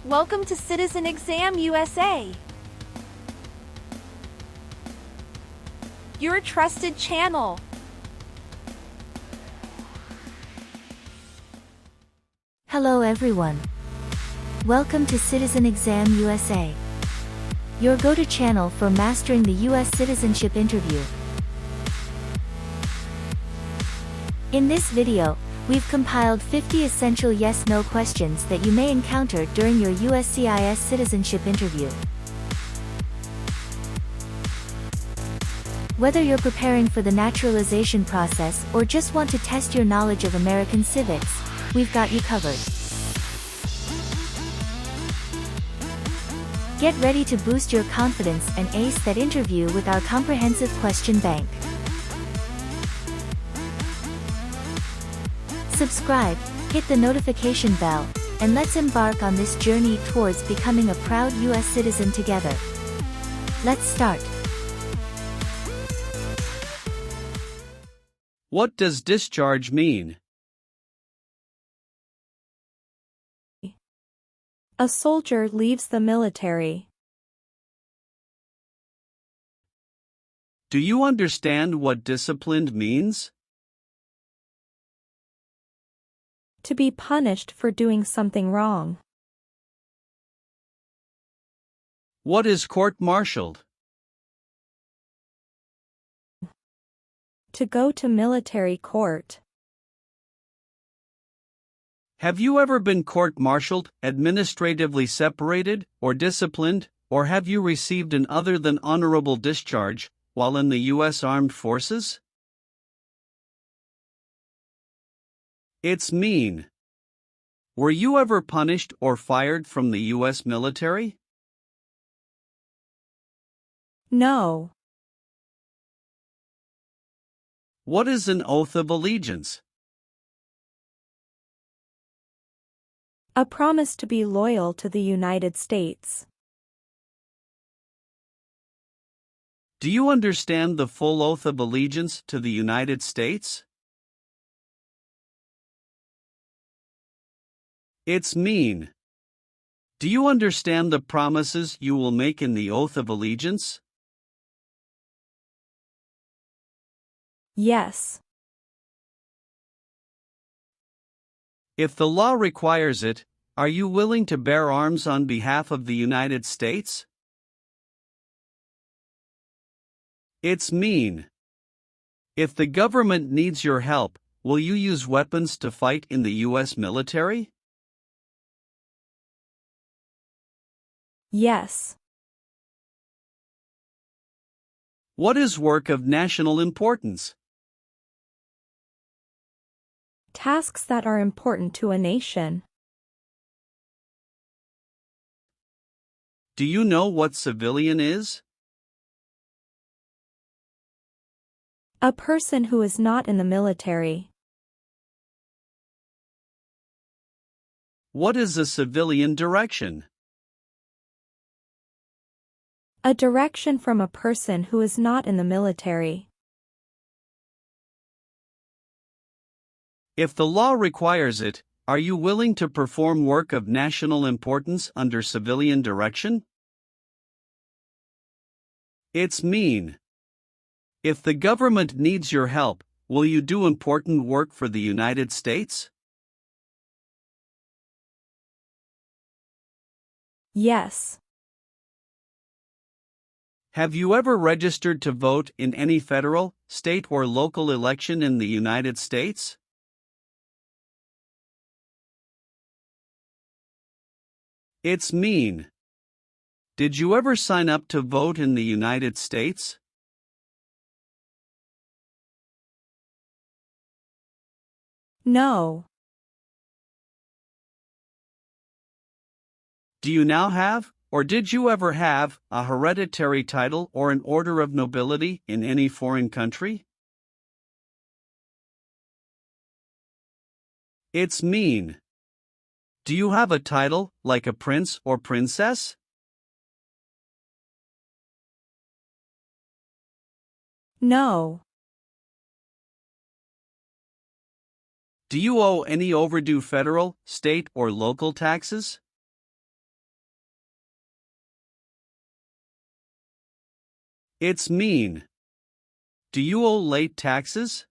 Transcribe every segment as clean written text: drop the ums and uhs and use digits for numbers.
Welcome to Citizen Exam USA, your trusted channel. Hello everyone. Welcome to Citizen Exam USA, your go-to channel for mastering the US Citizenship Interview. In this video, we've compiled 50 essential yes-no questions that you may encounter during your USCIS citizenship interview. Whether you're preparing for the naturalization process or just want to test your knowledge of American civics, we've got you covered. Get ready to boost your confidence and ace that interview with our comprehensive question bank. Subscribe, hit the notification bell, and let's embark on this journey towards becoming a proud US citizen together. Let's start. What does discharge mean? A soldier leaves the military. Do you understand what disciplined means? To be punished for doing something wrong. What is court-martialed? To go to military court. Have you ever been court-martialed, administratively separated, or disciplined, or have you received an other than honorable discharge while in the U.S. Armed Forces? It's mean. Were you ever punished or fired from the U.S. military? No. What is an oath of allegiance? A promise to be loyal to the United States. Do you understand the full oath of allegiance to the United States? It's mean. Do you understand the promises you will make in the oath of allegiance? Yes. If the law requires it, are you willing to bear arms on behalf of the United States? It's mean. If the government needs your help, will you use weapons to fight in the U.S. military? Yes. What is work of national importance? Tasks that are important to a nation. Do you know what civilian is? A person who is not in the military. What is a civilian direction? A direction from a person who is not in the military. If the law requires it, are you willing to perform work of national importance under civilian direction? It's mean. If the government needs your help, will you do important work for the United States? Yes. Have you ever registered to vote in any federal, state, or local election in the United States? It's mean. Did you ever sign up to vote in the United States? No. Do you now have, or did you ever have, a hereditary title or an order of nobility in any foreign country? It's mean. Do you have a title, like a prince or princess? No. Do you owe any overdue federal, state, or local taxes? It's mean. Do you owe late taxes?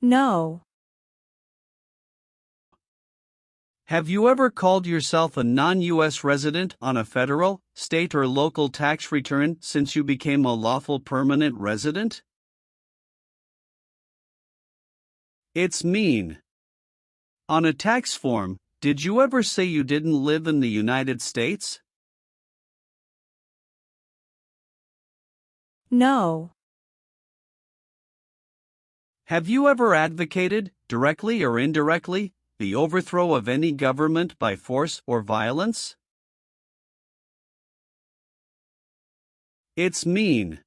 No. Have you ever called yourself a non-US resident on a federal, state or local tax return since you became a lawful permanent resident? It's mean. On a tax form, did you ever say you didn't live in the United States? No. Have you ever advocated, directly or indirectly, the overthrow of any government by force or violence? It's mean.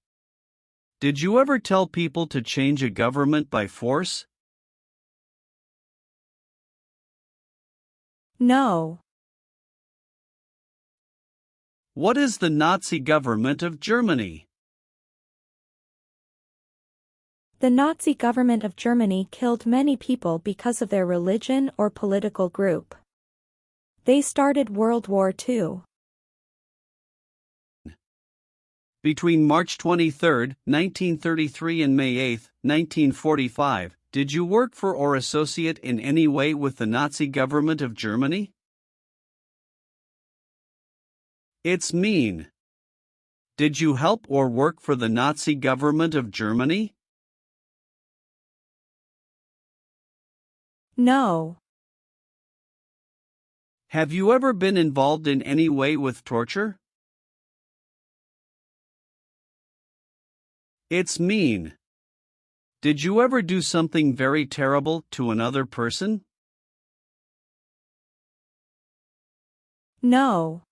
Did you ever tell people to change a government by force? No. What is the Nazi government of Germany? The Nazi government of Germany killed many people because of their religion or political group. They started World War II. Between March 23, 1933 and May 8, 1945, did you work for or associate in any way with the Nazi government of Germany? It's mean. Did you help or work for the Nazi government of Germany? No. Have you ever been involved in any way with torture? It's mean. Did you ever do something very terrible to another person? No.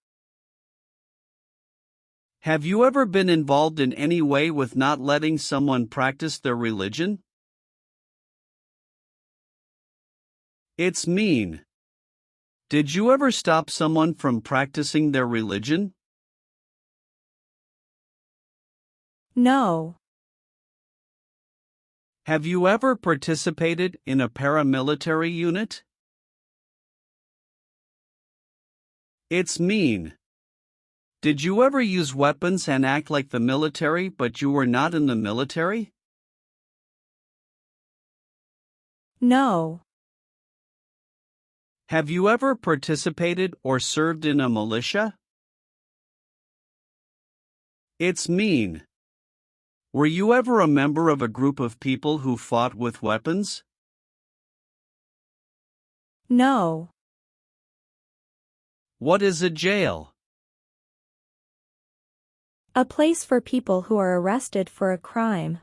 Have you ever been involved in any way with not letting someone practice their religion? It's mean. Did you ever stop someone from practicing their religion? No. Have you ever participated in a paramilitary unit? It's mean. Did you ever use weapons and act like the military but you were not in the military? No. Have you ever participated or served in a militia? It's mean. Were you ever a member of a group of people who fought with weapons? No. What is a jail? A place for people who are arrested for a crime.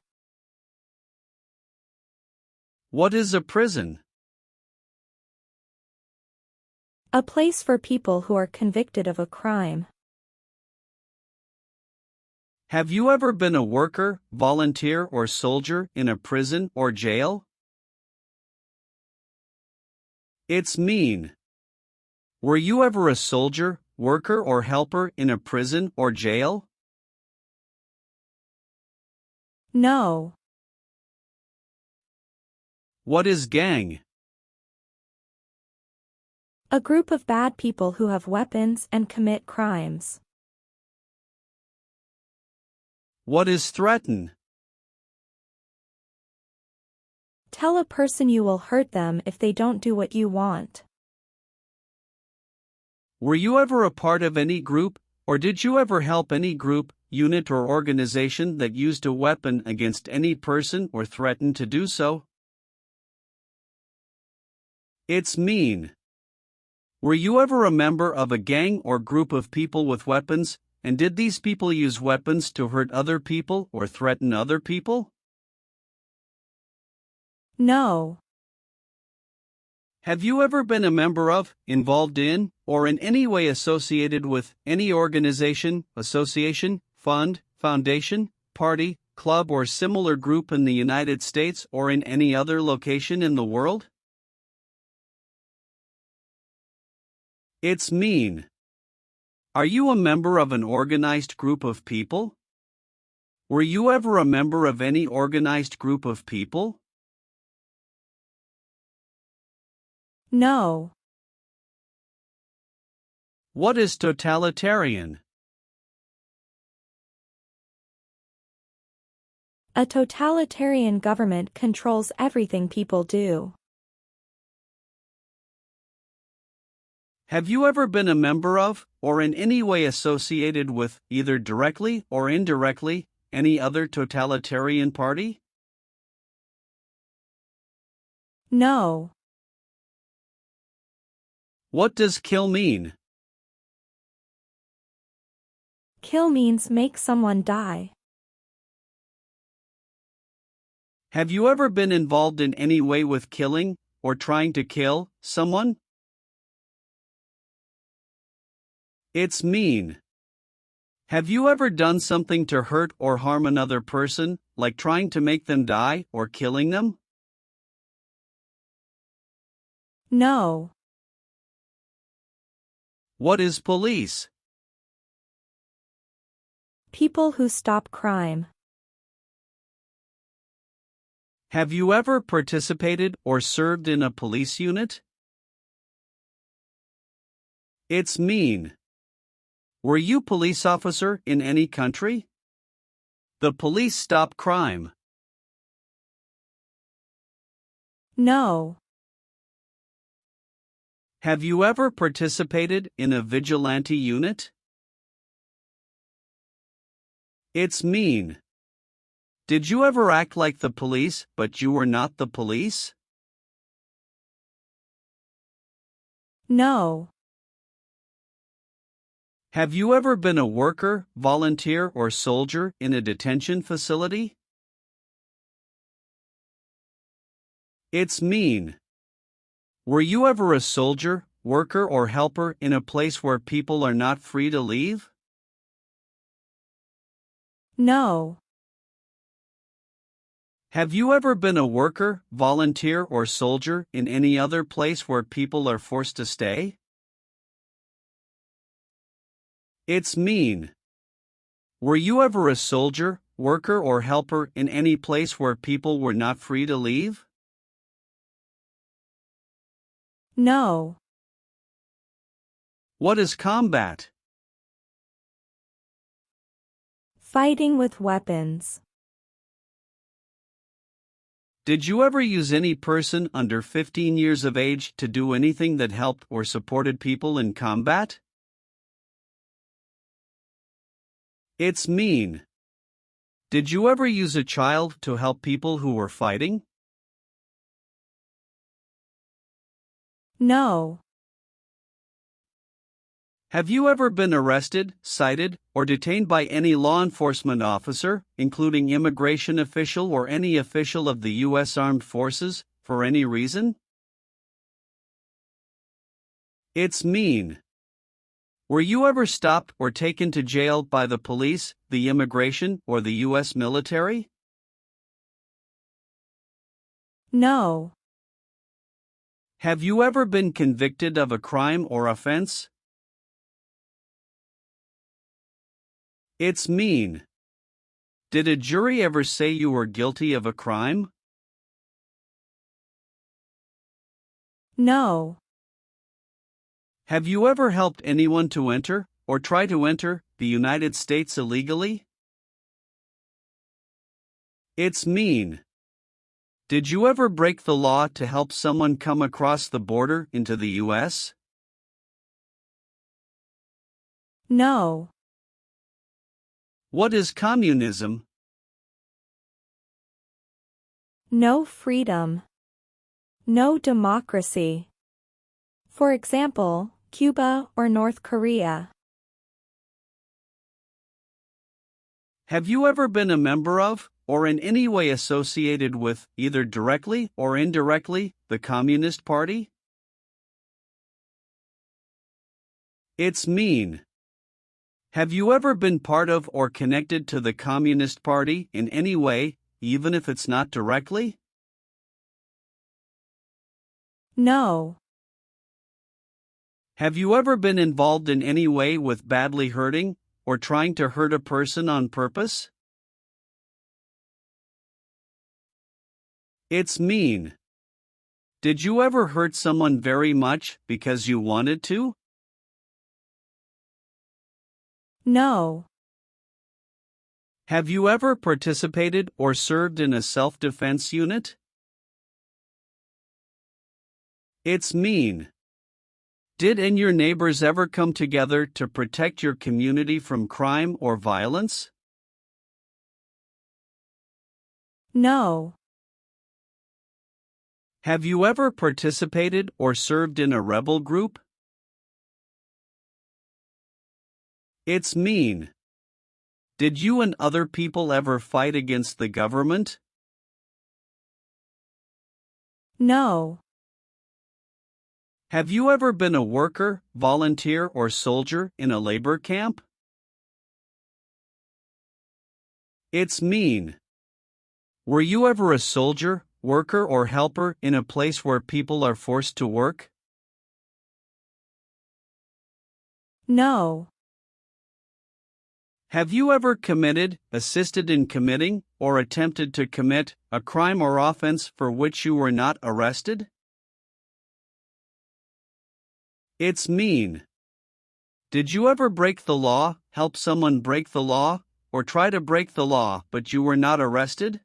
What is a prison? A place for people who are convicted of a crime. Have you ever been a worker, volunteer, or soldier in a prison or jail? It's mean. Were you ever a soldier, worker, or helper in a prison or jail? No. What is gang? A group of bad people who have weapons and commit crimes. What is threaten? Tell a person you will hurt them if they don't do what you want. Were you ever a part of any group, or did you ever help any group, unit, or organization that used a weapon against any person or threatened to do so? It's mean. Were you ever a member of a gang or group of people with weapons, and did these people use weapons to hurt other people or threaten other people? No. Have you ever been a member of, involved in, or in any way associated with any organization, association, fund, foundation, party, club, or similar group in the United States or in any other location in the world? It's mean. Are you a member of an organized group of people? Were you ever a member of any organized group of people? No. What is totalitarian? A totalitarian government controls everything people do. Have you ever been a member of, or in any way associated with, either directly or indirectly, any other totalitarian party? No. What does kill mean? Kill means make someone die. Have you ever been involved in any way with killing, or trying to kill, someone? It's mean. Have you ever done something to hurt or harm another person, like trying to make them die or killing them? No. What is police? People who stop crime. Have you ever participated or served in a police unit? It's mean. Were you police officer in any country? The police stop crime. No. Have you ever participated in a vigilante unit? It's mean. Did you ever act like the police, but you were not the police? No. Have you ever been a worker, volunteer, or soldier in a detention facility? It's mean. Were you ever a soldier, worker, or helper in a place where people are not free to leave? No. Have you ever been a worker, volunteer, or soldier in any other place where people are forced to stay? It's mean. Were you ever a soldier, worker, or helper in any place where people were not free to leave? No. What is combat? Fighting with weapons. Did you ever use any person under 15 years of age to do anything that helped or supported people in combat? It's mean. Did you ever use a child to help people who were fighting? No. Have you ever been arrested, cited, or detained by any law enforcement officer, including immigration official or any official of the U.S. Armed Forces, for any reason? It's mean. Were you ever stopped or taken to jail by the police, the immigration, or the U.S. military? No. Have you ever been convicted of a crime or offense? It's mean. Did a jury ever say you were guilty of a crime? No. Have you ever helped anyone to enter, or try to enter, the United States illegally? It's mean. Did you ever break the law to help someone come across the border into the U.S.? No. What is communism? No freedom. No democracy. For example, Cuba or North Korea. Have you ever been a member of, or in any way associated with, either directly or indirectly, the Communist Party? It's mean. Have you ever been part of or connected to the Communist Party in any way, even if it's not directly? No. Have you ever been involved in any way with badly hurting, or trying to hurt a person on purpose? It's mean. Did you ever hurt someone very much because you wanted to? No. Have you ever participated or served in a self-defense unit? It's mean. Did and your neighbors ever come together to protect your community from crime or violence? No. Have you ever participated or served in a rebel group? It's mean. Did you and other people ever fight against the government? No. Have you ever been a worker, volunteer, or soldier in a labor camp? It's mean. Were you ever a soldier, worker, or helper in a place where people are forced to work? No. Have you ever committed, assisted in committing, or attempted to commit a crime or offense for which you were not arrested? It's mean. Did you ever break the law, help someone break the law, or try to break the law but you were not arrested?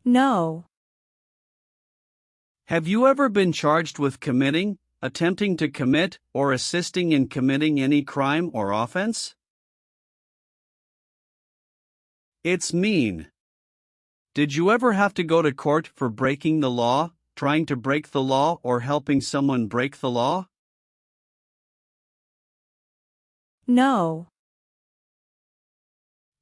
No. Have you ever been charged with committing, attempting to commit, or assisting in committing any crime or offense? It's mean. Did you ever have to go to court for breaking the law, trying to break the law, or helping someone break the law? No.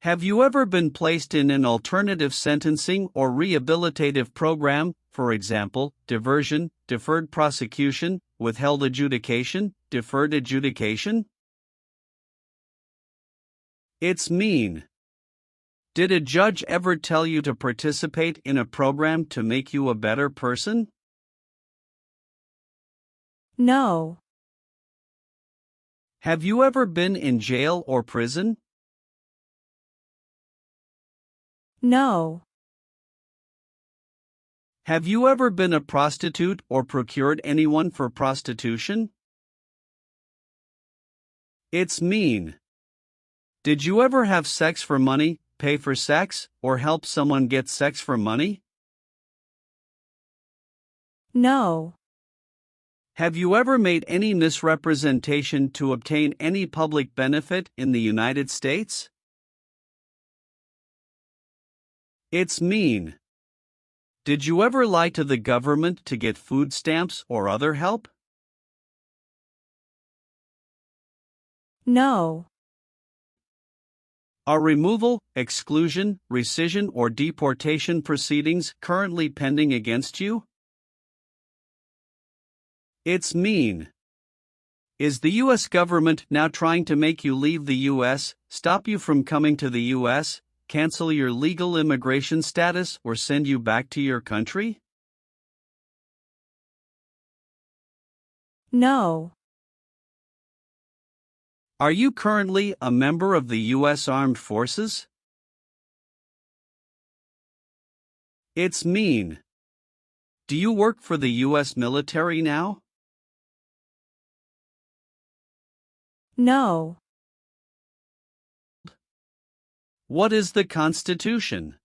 Have you ever been placed in an alternative sentencing or rehabilitative program, for example, diversion, deferred prosecution, withheld adjudication, deferred adjudication? It's mean. Did a judge ever tell you to participate in a program to make you a better person? No. Have you ever been in jail or prison? No. Have you ever been a prostitute or procured anyone for prostitution? It's mean. Did you ever have sex for money, pay for sex, or help someone get sex for money? No. Have you ever made any misrepresentation to obtain any public benefit in the United States? It's mean. Did you ever lie to the government to get food stamps or other help? No. Are removal, exclusion, rescission, or deportation proceedings currently pending against you? It's mean. Is the U.S. government now trying to make you leave the U.S., stop you from coming to the U.S., cancel your legal immigration status, or send you back to your country? No. Are you currently a member of the U.S. Armed Forces? It's mean. Do you work for the U.S. military now? No. What is the Constitution?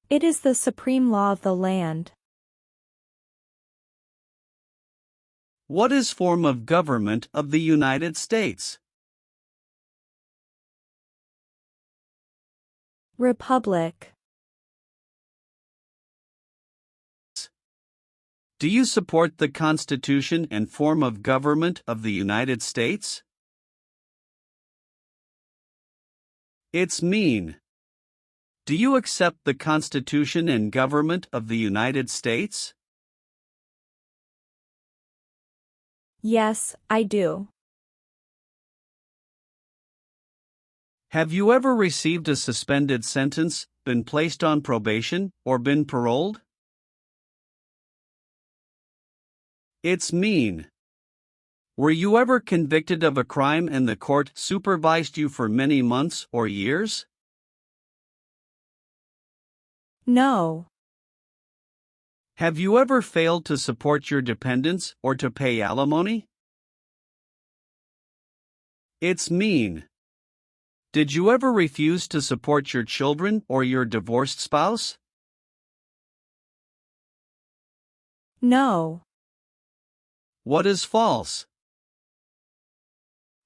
It is the supreme law of the land. What is form of government of the United States? Republic. Do you support the Constitution and form of government of the United States? It's mean. Do you accept the Constitution and government of the United States? Yes, I do. Have you ever received a suspended sentence, been placed on probation, or been paroled? It's mean. Were you ever convicted of a crime and the court supervised you for many months or years? No. Have you ever failed to support your dependents or to pay alimony? It's mean. Did you ever refuse to support your children or your divorced spouse? No. What is false?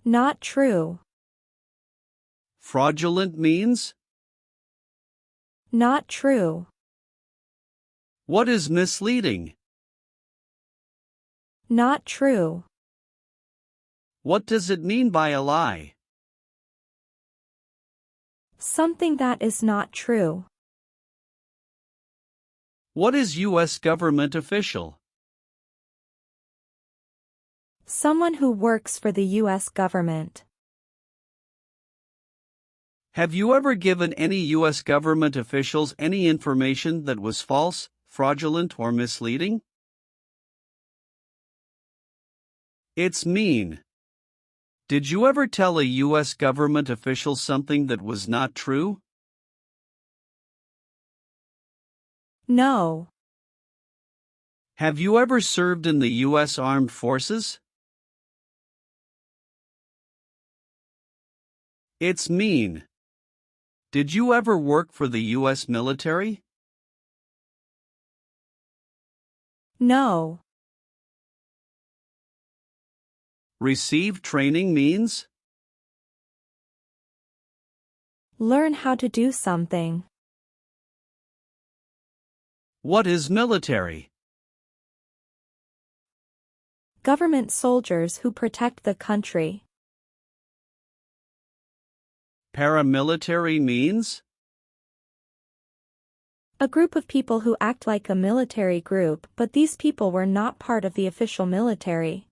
Not true. Fraudulent means? Not true. What is misleading? Not true. What does it mean by a lie? Something that is not true. What is U.S. government official? Someone who works for the U.S. government. Have you ever given any U.S. government officials any information that was false, fraudulent, or misleading? It's mean. Did you ever tell a U.S. government official something that was not true? No. Have you ever served in the U.S. Armed Forces? It's mean. Did you ever work for the U.S. military? No. Receive training means? Learn how to do something. What is military? Government soldiers who protect the country. Paramilitary means? A group of people who act like a military group, but these people were not part of the official military.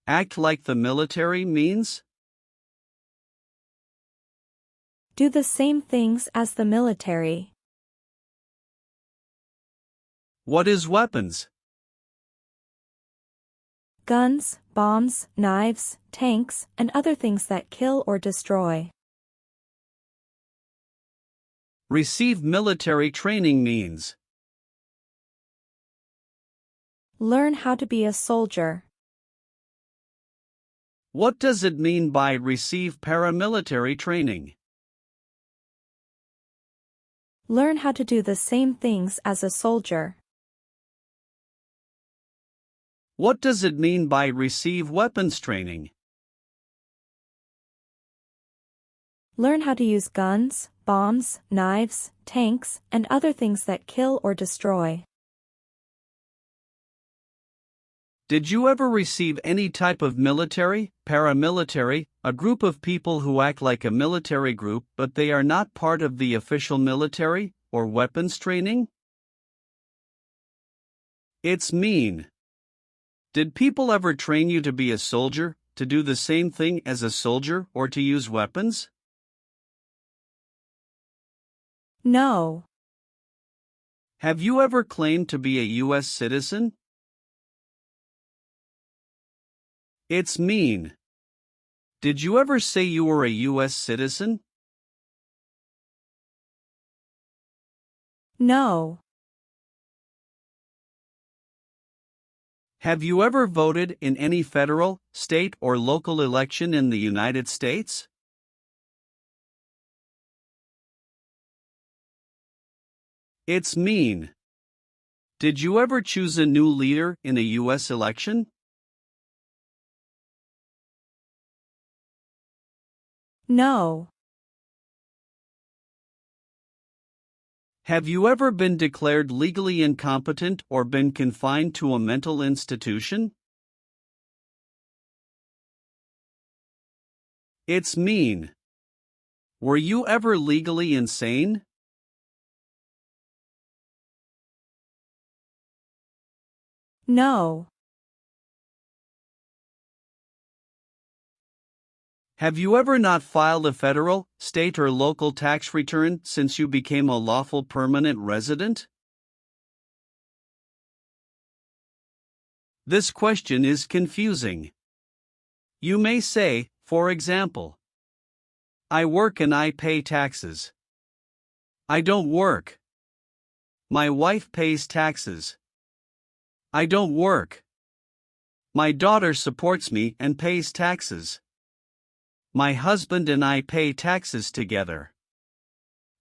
Act like the military means? Do the same things as the military. What is weapons? Guns, bombs, knives, tanks, and other things that kill or destroy. Receive military training means? Learn how to be a soldier. What does it mean by receive paramilitary training? Learn how to do the same things as a soldier. What does it mean by receive weapons training? Learn how to use guns, bombs, knives, tanks, and other things that kill or destroy. Did you ever receive any type of military, paramilitary, a group of people who act like a military group but they are not part of the official military, or weapons training? It's mean. Did people ever train you to be a soldier, to do the same thing as a soldier, or to use weapons? No. Have you ever claimed to be a U.S. citizen? It's mean. Did you ever say you were a U.S. citizen? No. Have you ever voted in any federal, state, or local election in the United States? It's mean. Did you ever choose a new leader in a U.S. election? No. Have you ever been declared legally incompetent or been confined to a mental institution? It's mean. Were you ever legally insane? No. Have you ever not filed a federal, state, or local tax return since you became a lawful permanent resident? This question is confusing. You may say, for example, I work and I pay taxes. I don't work. My wife pays taxes. I don't work. My daughter supports me and pays taxes. My husband and I pay taxes together.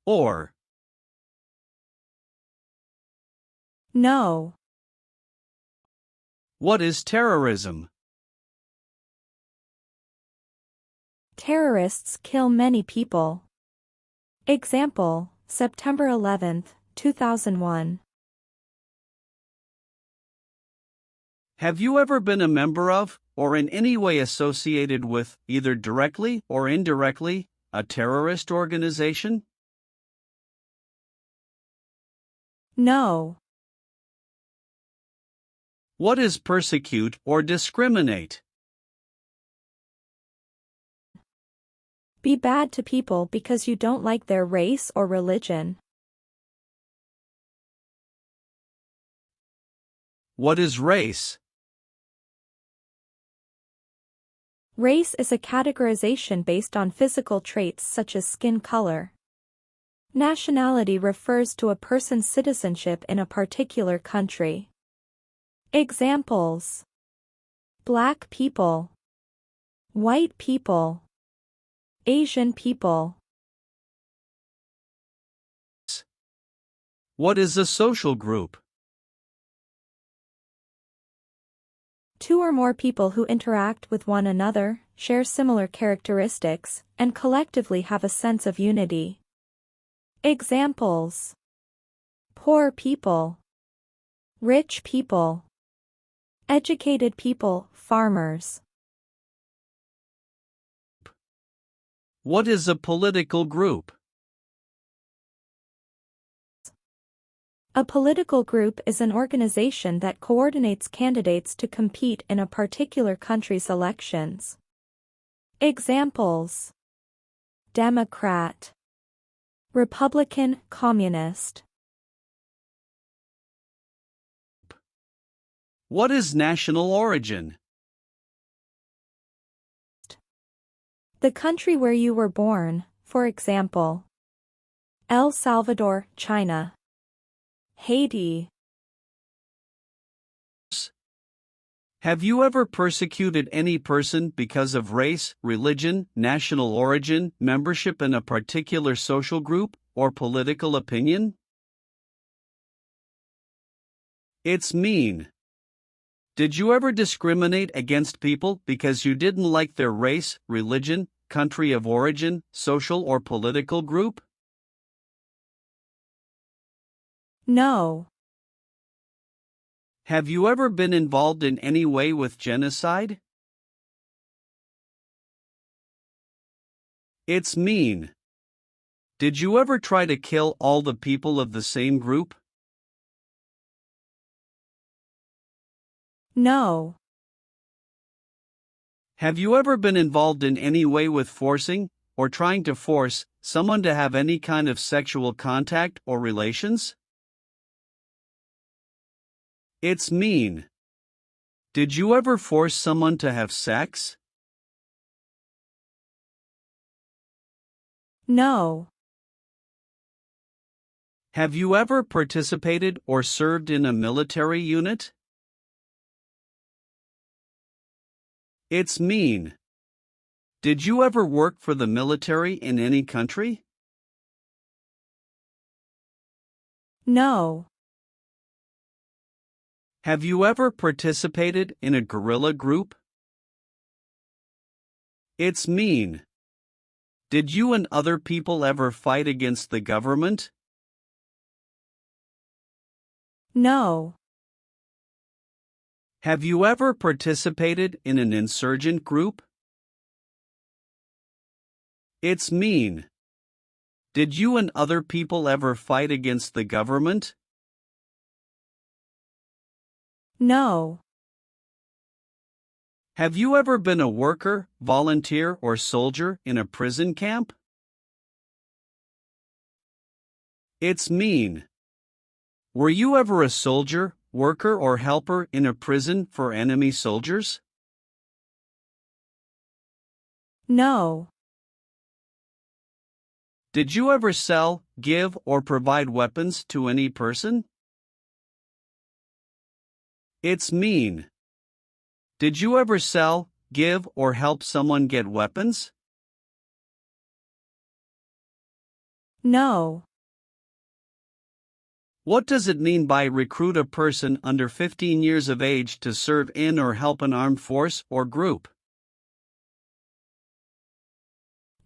Or, No. what is terrorism? Terrorists kill many people. Example, September 11, 2001. Have you ever been a member of, or in any way associated with, either directly or indirectly, a terrorist organization? No. What is persecute or discriminate? Be bad to people because you don't like their race or religion. What is race? Race is a categorization based on physical traits such as skin color. Nationality refers to a person's citizenship in a particular country. Examples: Black people, white people, Asian people. What is a social group? Two or more people who interact with one another, share similar characteristics, and collectively have a sense of unity. Examples: poor people, rich people, educated people, farmers. What is a political group? A political group is an organization that coordinates candidates to compete in a particular country's elections. Examples: Democrat, Republican, Communist. What is national origin? The country where you were born, for example, El Salvador, China, Haiti. Have you ever persecuted any person because of race, religion, national origin, membership in a particular social group, or political opinion? It's mean. Did you ever discriminate against people because you didn't like their race, religion, country of origin, social or political group? No. Have you ever been involved in any way with genocide? It's mean. Did you ever try to kill all the people of the same group? No. Have you ever been involved in any way with forcing, or trying to force, someone to have any kind of sexual contact or relations? It's mean. Did you ever force someone to have sex? No. Have you ever participated or served in a military unit? It's mean. Did you ever work for the military in any country? No. Have you ever participated in a guerrilla group? It's mean. Did you and other people ever fight against the government? No. Have you ever participated in an insurgent group? It's mean. Did you and other people ever fight against the government? No. Have you ever been a worker, volunteer, or soldier in a prison camp? It's mean. Were you ever a soldier, worker, or helper in a prison for enemy soldiers? No. Did you ever sell, give, or provide weapons to any person? It's mean. Did you ever sell, give, or help someone get weapons? No. What does it mean by recruit a person under 15 years of age to serve in or help an armed force or group?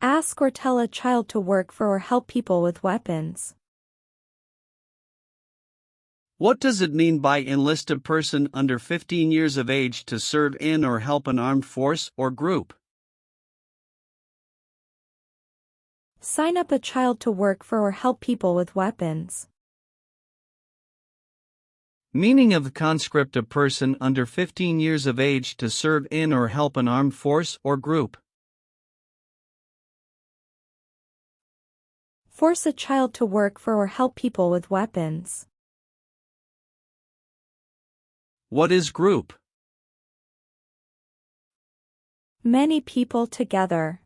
Ask or tell a child to work for or help people with weapons. What does it mean by enlist a person under 15 years of age to serve in or help an armed force or group? Sign up a child to work for or help people with weapons. Meaning of conscript: a person under 15 years of age to serve in or help an armed force or group. Force a child to work for or help people with weapons. What is group? Many people together.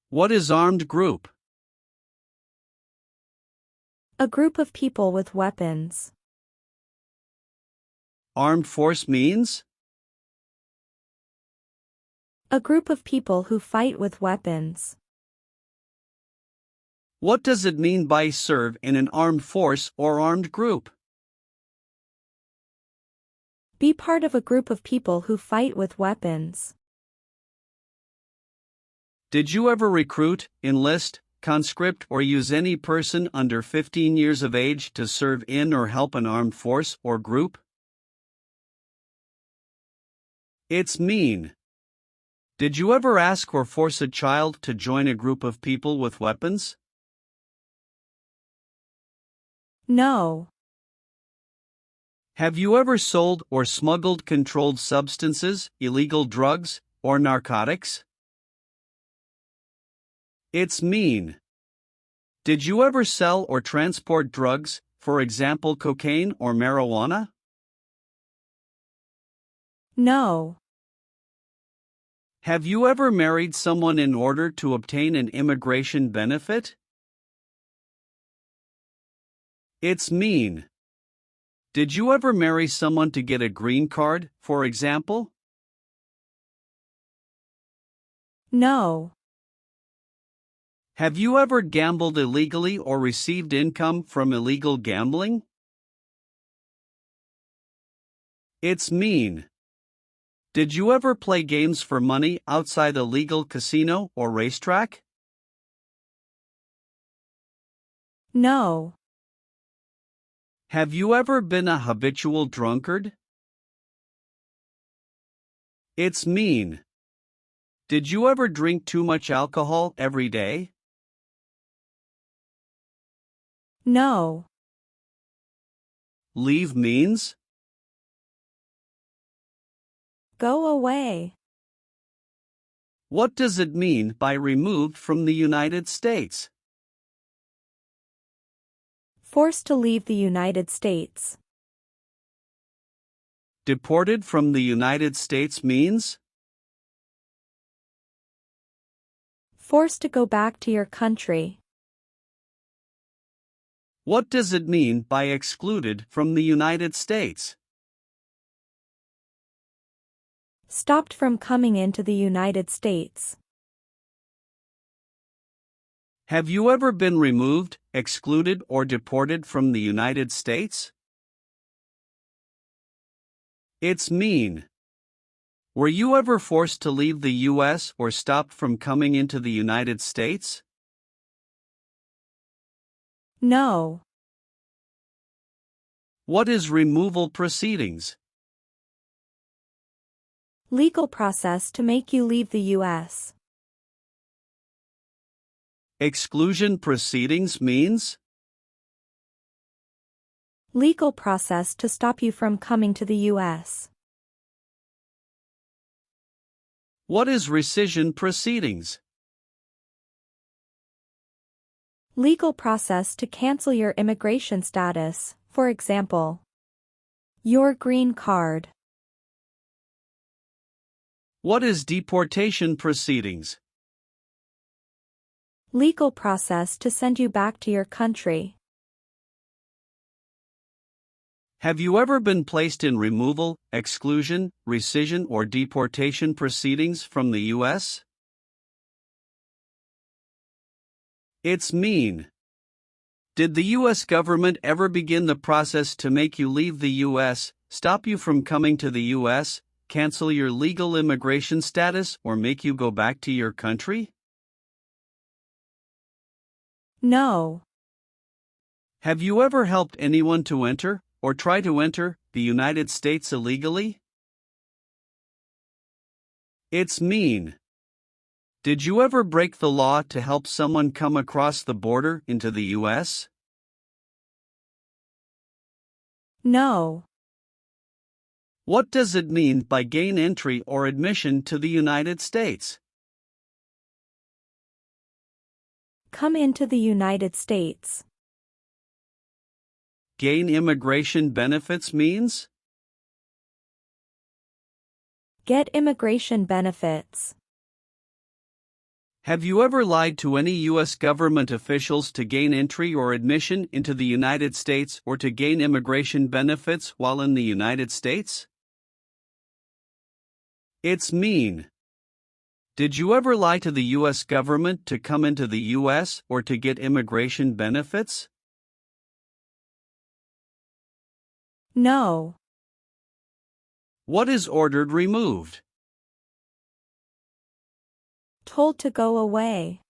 What is armed group? A group of people with weapons. Armed force means? A group of people who fight with weapons. What does it mean by serve in an armed force or armed group? Be part of a group of people who fight with weapons. Did you ever recruit, enlist, conscript, or use any person under 15 years of age to serve in or help an armed force or group? It's mean. Did you ever ask or force a child to join a group of people with weapons? No. Have you ever sold or smuggled controlled substances, illegal drugs, or narcotics? It's mean. Did you ever sell or transport drugs, for example cocaine or marijuana? No. Have you ever married someone in order to obtain an immigration benefit? It's mean. Did you ever marry someone to get a green card, for example? No. Have you ever gambled illegally or received income from illegal gambling? It's mean. Did you ever play games for money outside a legal casino or racetrack? No. Have you ever been a habitual drunkard? It's mean. Did you ever drink too much alcohol every day? No. Leave means? Go away. What does it mean by removed from the United States? Forced to leave the United States. Deported from the United States means? Forced to go back to your country. What does it mean by excluded from the United States? Stopped from coming into the United States. Have you ever been removed, excluded, or deported from the United States? It's mean. Were you ever forced to leave the U.S. or stopped from coming into the United States? No. What is removal proceedings? Legal process to make you leave the U.S. Exclusion proceedings means? Legal process to stop you from coming to the U.S. What is rescission proceedings? Legal process to cancel your immigration status, for example, your green card. What is deportation proceedings? Legal process to send you back to your country. Have you ever been placed in removal, exclusion, rescission, or deportation proceedings from the U.S.? It's mean. Did the U.S. government ever begin the process to make you leave the U.S., stop you from coming to the U.S., cancel your legal immigration status, or make you go back to your country? No. Have you ever helped anyone to enter, or try to enter, the United States illegally? It's mean. Did you ever break the law to help someone come across the border into the U.S.? No. What does it mean by gain entry or admission to the United States? Come into the United States. Gain immigration benefits means? Get immigration benefits. Have you ever lied to any U.S. government officials to gain entry or admission into the United States or to gain immigration benefits while in the United States? It's mean. Did you ever lie to the U.S. government to come into the U.S. or to get immigration benefits? No. What is ordered removed? Told to go away.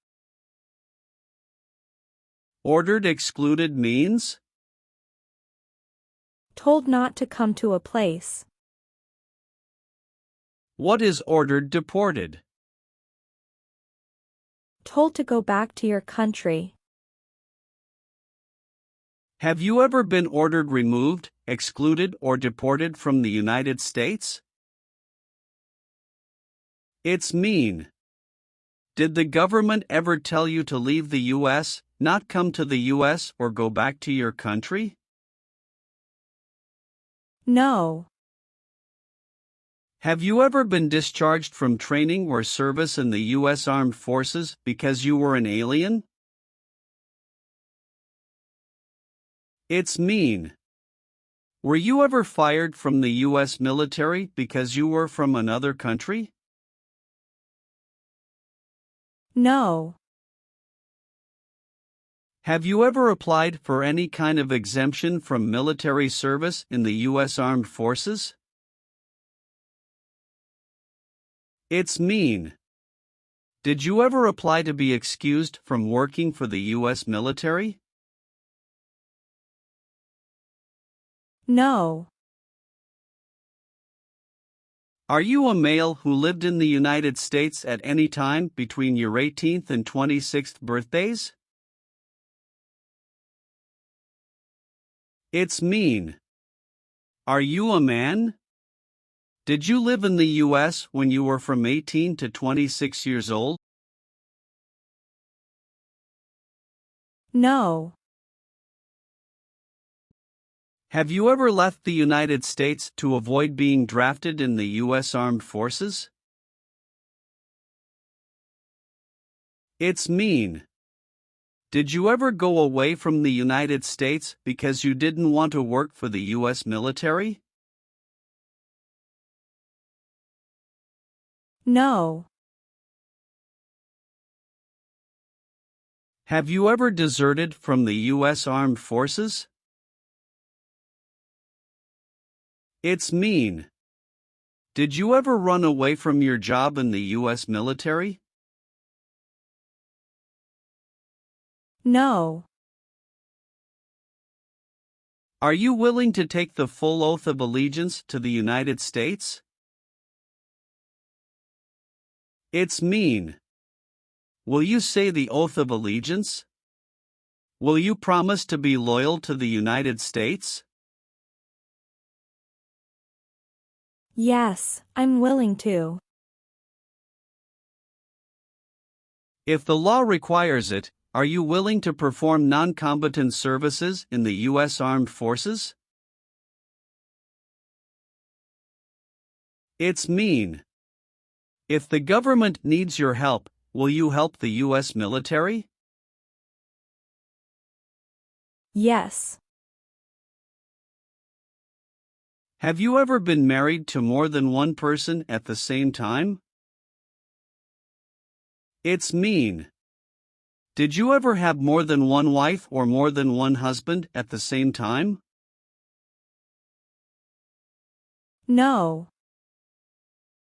Ordered excluded means? Told not to come to a place. What is ordered deported? Told to go back to your country. Have you ever been ordered removed, excluded, or deported from the United States? It's mean. Did the government ever tell you to leave the U.S., not come to the U.S., or go back to your country? No. Have you ever been discharged from training or service in the U.S. Armed Forces because you were an alien? It's mean. Were you ever fired from the U.S. military because you were from another country? No. Have you ever applied for any kind of exemption from military service in the U.S. Armed Forces? It's mean. Did you ever apply to be excused from working for the U.S. military? No. Are you a male who lived in the United States at any time between your 18th and 26th birthdays? It's mean. Are you a man? Did you live in the U.S. when you were from 18 to 26 years old? No. Have you ever left the United States to avoid being drafted in the U.S. Armed Forces? It's mean. Did you ever go away from the United States because you didn't want to work for the U.S. military? No. Have you ever deserted from the U.S. Armed Forces? It's mean. Did you ever run away from your job in the U.S. military? No. Are you willing to take the full oath of allegiance to the United States? It's mean. Will you say the oath of allegiance? Will you promise to be loyal to the United States? Yes, I'm willing to. If the law requires it, are you willing to perform non-combatant services in the U.S. Armed Forces? It's mean. If the government needs your help, Will you help the US military? Yes. Have you ever been married to more than one person at the same time? It's mean. Did you ever have more than one wife or more than one husband at the same time? No.